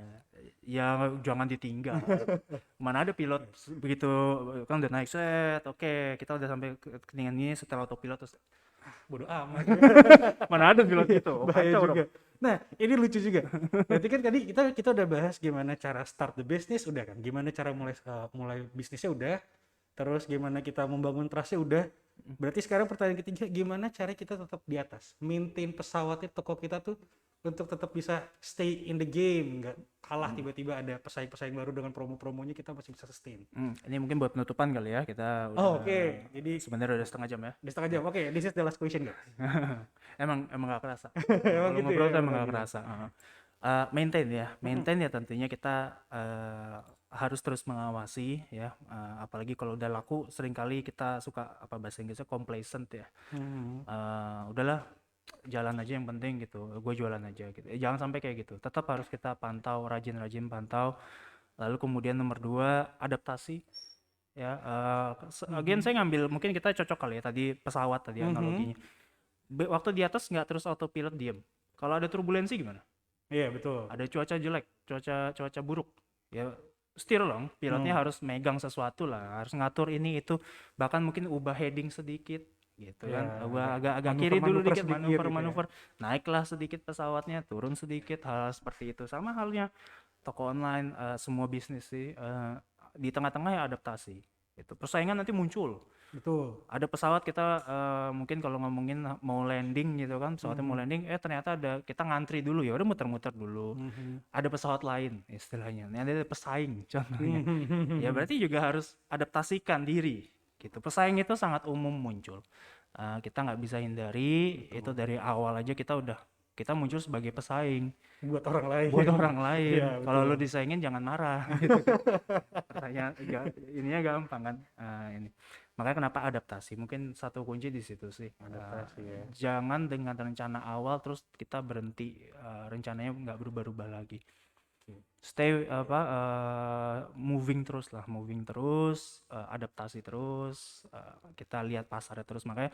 [SPEAKER 2] ya jangan ditinggal. Mana ada pilot begitu kan udah naik set, oke kita udah sampai ketinggian ini setelah autopilot terus
[SPEAKER 1] Bodoh amat.
[SPEAKER 2] mana ada pilot gitu.
[SPEAKER 1] Bahaya
[SPEAKER 2] Kacau
[SPEAKER 1] juga.
[SPEAKER 2] dong.
[SPEAKER 1] Nah, ini lucu juga. Berarti kan tadi kita udah bahas gimana cara start the business udah kan. Gimana cara mulai bisnisnya udah. Terus gimana kita membangun trust-nya udah. Berarti sekarang pertanyaan ketiga, gimana cara kita tetap di atas? Maintain pesawatnya toko kita tuh untuk tetap bisa stay in the game, nggak kalah tiba-tiba ada pesaing-pesaing baru dengan promo-promonya, kita masih bisa sustain.
[SPEAKER 2] Ini mungkin buat penutupan kali ya, kita
[SPEAKER 1] Oh,
[SPEAKER 2] udah
[SPEAKER 1] oke. Jadi
[SPEAKER 2] sebenarnya udah setengah jam ya.
[SPEAKER 1] di setengah jam. Oke, this is the last question guys.
[SPEAKER 2] emang gak kerasa.
[SPEAKER 1] Emang
[SPEAKER 2] Kalau
[SPEAKER 1] gitu
[SPEAKER 2] ngobrol
[SPEAKER 1] ya,
[SPEAKER 2] tuh emang
[SPEAKER 1] emang
[SPEAKER 2] gak
[SPEAKER 1] gitu.
[SPEAKER 2] kerasa. Maintain ya tentunya kita harus terus mengawasi ya. Apalagi kalau udah laku, seringkali kita suka apa bahasa Inggrisnya complacent ya. Udahlah, jalan aja yang penting gitu, gue jualan aja gitu. Jangan sampai kayak gitu, tetap harus kita pantau, rajin-rajin pantau. Lalu kemudian nomor 2, adaptasi ya. Again saya ngambil, mungkin kita cocok kali ya tadi pesawat tadi analoginya. Waktu di atas nggak terus autopilot diem, kalau ada turbulensi gimana?
[SPEAKER 1] Iya, betul.
[SPEAKER 2] Ada cuaca jelek, cuaca buruk ya, setir dong, pilotnya harus megang sesuatu lah, harus ngatur ini itu, bahkan mungkin ubah heading sedikit gitu
[SPEAKER 1] Ya,
[SPEAKER 2] kan, agak kiri dulu
[SPEAKER 1] manuver-manuver
[SPEAKER 2] dikit,
[SPEAKER 1] sedikit gitu ya.
[SPEAKER 2] manuver, naiklah sedikit pesawatnya, turun sedikit, hal seperti itu. Sama halnya toko online, semua bisnis sih, di tengah-tengah ya adaptasi. Itu persaingan nanti muncul.
[SPEAKER 1] Betul.
[SPEAKER 2] Ada pesawat kita mungkin kalau ngomongin mau landing gitu kan, pesawatnya mau landing, ternyata ada, kita ngantri dulu ya, udah muter-muter dulu. Ada pesawat lain istilahnya, ini ada pesaing contohnya. Ya berarti juga harus adaptasikan diri gitu. Pesaing itu sangat umum muncul. Kita nggak bisa hindari. Betul. Itu dari awal aja kita muncul sebagai pesaing
[SPEAKER 1] Buat orang lain.
[SPEAKER 2] buat orang lain.
[SPEAKER 1] Iya,
[SPEAKER 2] Kalau
[SPEAKER 1] betul.
[SPEAKER 2] lu disaingin jangan marah gitu. Pertanyaan ininya gampang kan. Ini makanya kenapa adaptasi, mungkin satu kunci di situ sih.
[SPEAKER 1] Adaptasi ya.
[SPEAKER 2] Jangan dengan rencana awal terus kita berhenti, rencananya nggak berubah-ubah lagi. Stay moving terus, adaptasi terus, kita lihat pasarnya terus. Makanya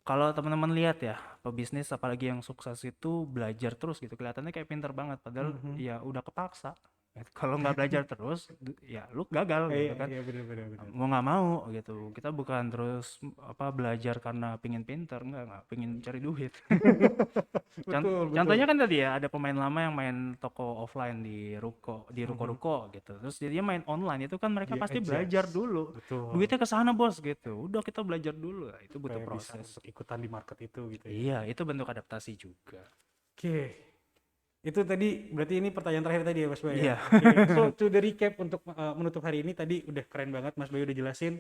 [SPEAKER 2] kalau teman-teman lihat ya, pebisnis apalagi yang sukses itu belajar terus gitu, kelihatannya kayak pinter banget, padahal ya udah kepaksa. Kalau nggak belajar terus, ya lu gagal gitu kan.
[SPEAKER 1] Iya, benar.
[SPEAKER 2] Mau nggak mau gitu, kita bukan terus belajar karena pingin pinter, nggak pingin cari duit.
[SPEAKER 1] Betul.
[SPEAKER 2] Contohnya kan tadi ya, ada pemain lama yang main toko offline di ruko-ruko gitu, terus jadinya main online, itu kan mereka
[SPEAKER 1] Dia
[SPEAKER 2] pasti
[SPEAKER 1] adjust.
[SPEAKER 2] belajar dulu.
[SPEAKER 1] Betul.
[SPEAKER 2] Duitnya ke sana bos gitu, udah kita belajar dulu, itu butuh
[SPEAKER 1] Supaya bisa
[SPEAKER 2] proses.
[SPEAKER 1] untuk ikutan di market itu gitu ya.
[SPEAKER 2] Iya, itu bentuk adaptasi juga.
[SPEAKER 1] Oke. Itu tadi berarti ini pertanyaan terakhir tadi ya Mas Bayu.
[SPEAKER 2] Iya.
[SPEAKER 1] Okay. So to the recap untuk menutup hari ini, tadi udah keren banget Mas Bayu udah jelasin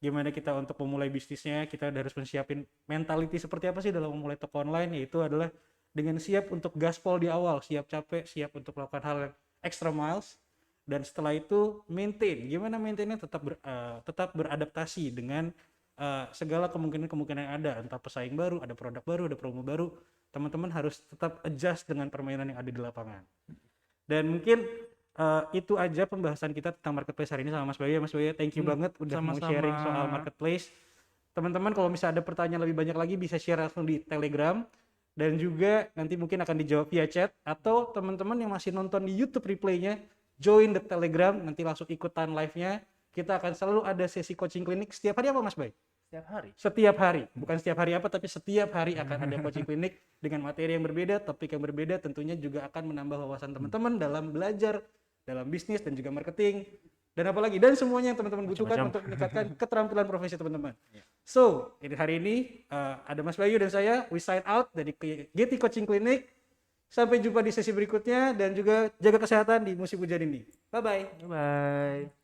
[SPEAKER 1] gimana kita untuk memulai bisnisnya, kita udah harus menyiapin mentality seperti apa sih dalam memulai toko online, yaitu adalah dengan siap untuk gaspol di awal, siap capek, siap untuk melakukan hal yang extra miles, dan setelah itu gimana maintainnya tetap beradaptasi dengan segala kemungkinan yang ada, entah pesaing baru, ada produk baru, ada promo baru. Teman-teman harus tetap adjust dengan permainan yang ada di lapangan. Dan mungkin itu aja pembahasan kita tentang marketplace hari ini sama Mas Bayu. Mas Bayu, thank you banget udah mau sharing soal marketplace. Teman-teman kalau misalnya ada pertanyaan lebih banyak lagi bisa share langsung di Telegram, dan juga nanti mungkin akan dijawab via chat, atau teman-teman yang masih nonton di YouTube replaynya, join the Telegram, nanti langsung ikutan live-nya. Kita akan selalu ada sesi coaching klinik setiap hari apa Mas Bayu? Setiap hari, bukan setiap hari apa, tapi setiap hari akan ada coaching klinik dengan materi yang berbeda, topik yang berbeda, tentunya juga akan menambah wawasan teman-teman dalam belajar, dalam bisnis dan juga marketing, dan apalagi, dan semuanya yang teman-teman butuhkan untuk meningkatkan keterampilan profesi teman-teman. So, ini hari ini ada Mas Bayu dan saya, we sign out dari GT Coaching Clinic. Sampai jumpa di sesi berikutnya, dan juga jaga kesehatan di musim hujan ini. Bye-bye.
[SPEAKER 2] Bye.